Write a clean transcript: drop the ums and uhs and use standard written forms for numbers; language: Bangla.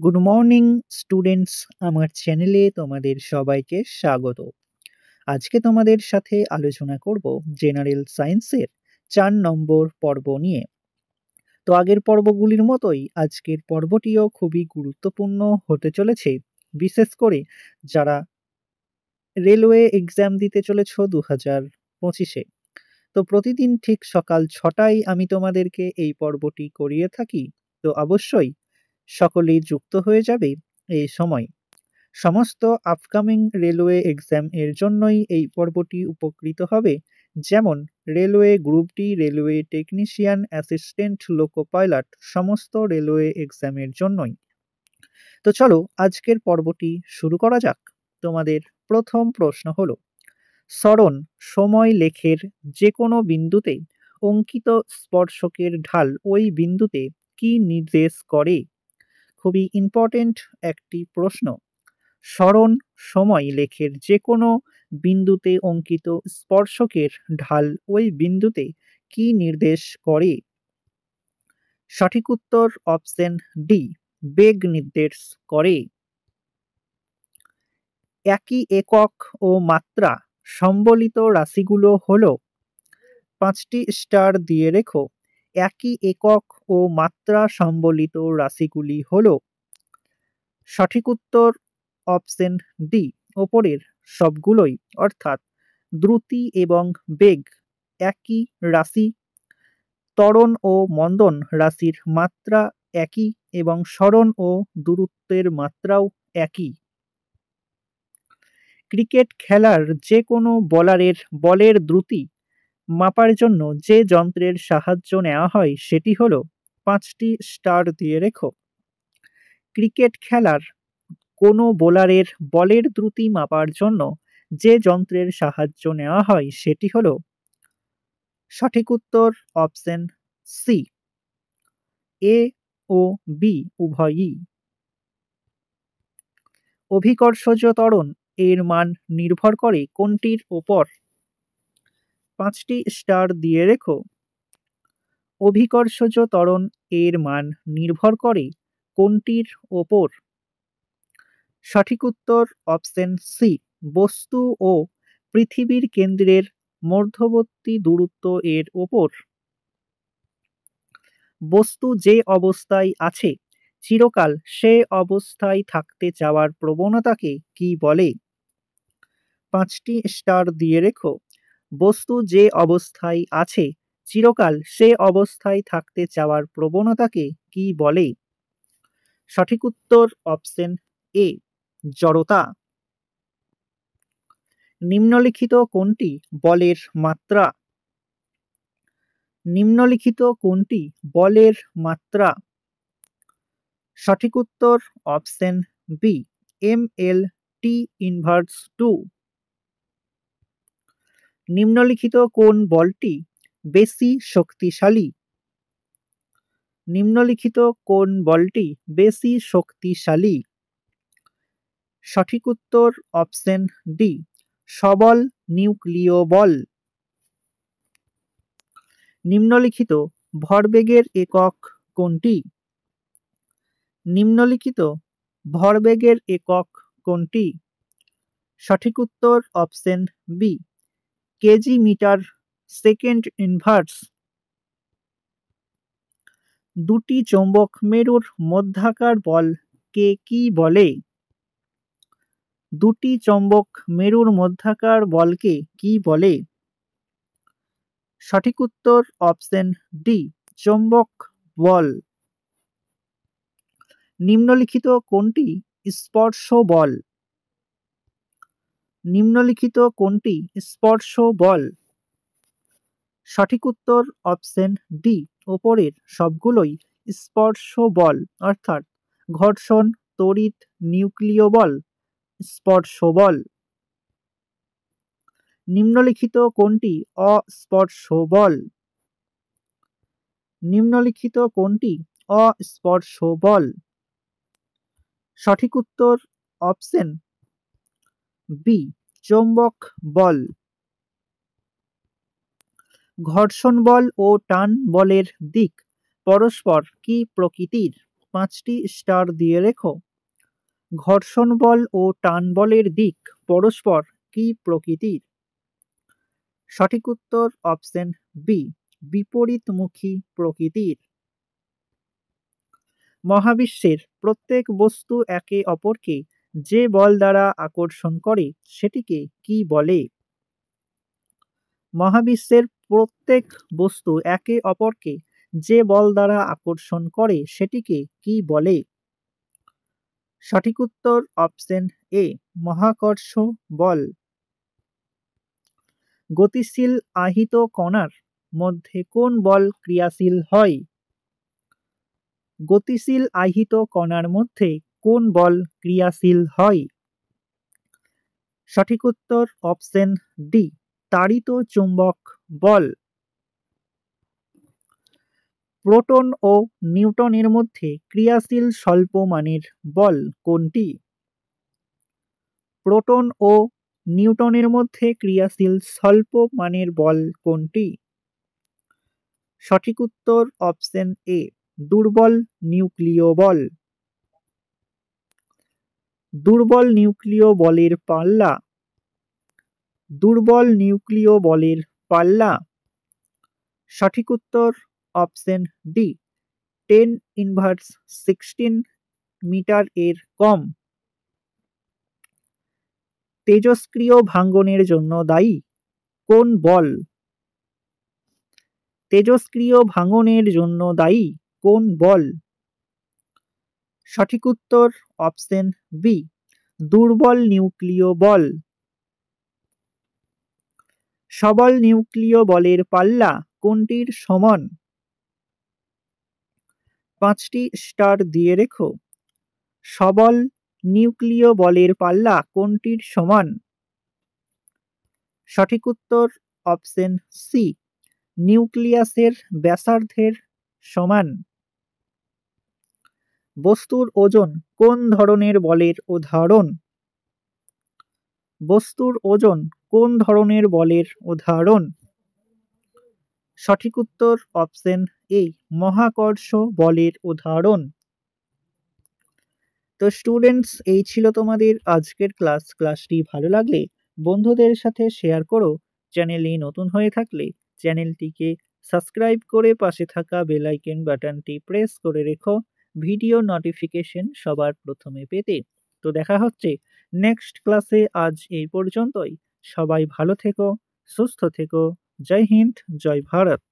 গুড মর্নিং স্টুডেন্টস, আমার চ্যানেলে তোমাদের সবাইকে স্বাগত। আজকে তোমাদের সাথে আলোচনা করব জেনারেল সায়েন্সের 4 নম্বর পর্ব নিয়ে। তো আগের পর্বগুলির মতোই আজকের পর্বটিও খুবই গুরুত্বপূর্ণ হতে চলেছে, বিশেষ করে যারা রেলওয়ে এক্সাম দিতে চলেছ 2025-এ। তো প্রতিদিন ঠিক সকাল 6টায় আমি তোমাদেরকে এই পর্বটি করিয়ে থাকি। তো অবশ্যই সকলেই যুক্ত হয়ে যাবে এই সময়। সমস্ত আপকামিং রেলওয়ে এক্সাম এর জন্যই এই পর্বটি উপকৃত হবে, যেমন railway group D, railway technician, assistant loco pilot, সমস্ত রেলওয়ে এক্সামের জন্যই। তো চলো আজকের পর্বটি শুরু করা যাক। তোমাদের প্রথম প্রশ্ন হলো, সরণ সময় লেখের যে কোনো বিন্দুতে অঙ্কিত স্পর্শকের ঢাল ওই বিন্দুতে কি নির্দেশ করে? খুবই ইম্পর্টেন্ট একটি প্রশ্ন। সরণ সময় লেখের যে কোনো বিন্দুতে অঙ্কিত স্পর্শকের ঢাল ওই বিন্দুতে কি নির্দেশ করে? সঠিক উত্তর অপশন ডি, বেগ নির্দেশ করে। একই একক ও মাত্রা সম্বলিত রাশিগুলো হলো, 5টি স্টার দিয়ে রেখো। একই একক ও মাত্রা সম্বলিত রাশিগুলি হলো, সঠিক উত্তর অপশন ডি, ওপরের সবগুলোই, অর্থাৎ দ্রুতি এবং বেগ একই রাশি, ত্বরণ ও মন্দন রাশির মাত্রা একই এবং সরণ ও দূরত্বের মাত্রাও একই। ক্রিকেট খেলার যে কোনো বলারের বলের দ্রুতি মাপার জন্য যে যন্ত্রের সাহায্য নেওয়া হয় সেটি হলো, 5টি স্টার দিয়ে রেখো। ক্রিকেট খেলার কোনো বোলারের বলের দ্রুতি মাপার জন্য যে যন্ত্রের সাহায্য নেওয়া হয় সেটি হলো, সঠিক উত্তর অপশন সি, এ ও বি উভয়ই। অভিকর্ষজ ত্বরণ এর মান নির্ভর করে কোনটির ওপর? 5টি স্টার দিয়ে রেখো। অভিকর্ষজ ত্বরণ এর মান নির্ভর করে কোনটির ওপর? সঠিক উত্তর অপশন সি, বস্তু ও পৃথিবীর কেন্দ্রের মধ্যবর্তী দূরত্ব এর ওপর। বস্তু যে অবস্থায় আছে চিরকাল সে অবস্থায় থাকতে চাওয়ার প্রবণতাকে কি বলে? 5টি স্টার দিয়ে রেখো। বস্তু যে অবস্থায় আছে চিরকাল সে অবস্থায় থাকতে চাওয়ার প্রবণতাকে কি বলে? সঠিক উত্তর অপশন এ, জড়তা। নিম্নলিখিত কোনটি বলের মাত্রা? নিম্নলিখিত কোনটি বলের মাত্রা? সঠিক উত্তর option B, ml t inverse 2। নিম্নলিখিত কোন বলটি বেশি শক্তিশালী? নিম্নলিখিত কোন বলটি বেশি শক্তিশালী? সঠিক উত্তর অপশন ডি, সবল নিউক্লিয় বল। নিম্নলিখিত ভরবেগের একক কোনটি? নিম্নলিখিত ভরবেগের একক কোনটি? সঠিক উত্তর option B, KG metre second inverse. দুটি চৌম্বক মেরুর মধ্যাকার বলকে কি বলে? দুটি চৌম্বক মেরুর মধ্যাকার বলকে কি বলে? সঠিক উত্তর অপশন ডি, চৌম্বক বল। নিম্নলিখিত কোনটি স্পর্শ বল? নিম্নলিখিত কোনটি স্পর্শ বল? সঠিক উত্তর অপশন ডি, ওপরের সবগুলোই স্পর্শ বল, অর্থাৎ ঘর্ষণ, তড়িৎ, নিউক্লিয় বল, স্পর্শ বল। নিম্নলিখিত কোনটি অস্পর্শ বল? নিম্নলিখিত কোনটি অস্পর্শ বল? সঠিক উত্তর অপশন বি, চৌম্বক বল। ঘর্ষণ বল ও টান বলের দিক পরস্পর কি প্রকৃতির? 5টি স্টার দিয়ে রেখো। ঘর্ষণ বল ও টান বলের দিক পরস্পর কি প্রকৃতির? সঠিক উত্তর অপশন বি, বিপরীতমুখী প্রকৃতির। মহাবিশ্বের প্রত্যেক বস্তু একে অপরকে যে বল দ্বারা আকর্ষণ করে সেটিকে কি বলে? মহাবিশ্বের প্রত্যেক বস্তু একে অপরকে যে বল দ্বারা আকর্ষণ করে সেটিকে কি বলে? সঠিক উত্তর অপশন এ, মহাকর্ষ বল। গতিশীল আহিত কণার মধ্যে কোন বল ক্রিয়াশীল হয়? গতিশীল আহিত কণার মধ্যে কোন বল ক্রিয়াশীল হয়? সঠিক উত্তর অপশন ডি, তাড়িত চুম্বক বল। প্রোটন ও নিউট্রনের মধ্যে ক্রিয়াশীল স্বল্প মানের বল কোনটি? প্রোটন ও নিউট্রনের মধ্যে ক্রিয়াশীল স্বল্প মানের বল কোনটি? সঠিক উত্তর অপশন এ, দুর্বল নিউক্লিয় বল। দুর্বল নিউক্লিয় বলের পাল্লা। দুর্বল নিউক্লিয় বলের পাল্লা। সঠিক উত্তর অপশন ডি, 10⁻16 মিটার এর কম। তেজস্ক্রিয় ভাঙ্গনের জন্য দায়ী কোন বল? তেজস্ক্রিয় ভাঙ্গনের জন্য দায়ী কোন বল? সঠিক উত্তর অপশন বি, দুর্বল নিউক্লিয় বল। সবল নিউক্লিয় বলের পাল্লা কোনটির সমান? 5টি স্টার দিয়ে রেখো। সবল নিউক্লিয় বলের পাল্লা কোনটির সমান? সঠিক উত্তর অপশন সি, নিউক্লিয়াসের ব্যাসার্ধের সমান। বস্তুর ওজন কোন ধরনের বলের উদাহরণ? বস্তুর ওজন কোন ধরনের বলের উদাহরণ? সঠিক উত্তর অপশন এ, মহাকর্ষ বলের উদাহরণ। তো স্টুডেন্টস, এই ছিল তোমাদের আজকের ক্লাসটি ভালো লাগলে বন্ধুদের সাথে শেয়ার করো। চ্যানেলে নতুন হয়ে থাকলে চ্যানেলটিকে সাবস্ক্রাইব করে পাশে থাকা বেল আইকন বাটনটি প্রেস করে রেখো ভিডিও নোটিফিকেশন সবার প্রথমে পেতে। তো দেখা হচ্ছে নেক্সট ক্লাসে। আজ এই পর্যন্তই। সবাই ভালো থেকো, সুস্থ থেকো। জয় হিন্দ, জয় ভারত।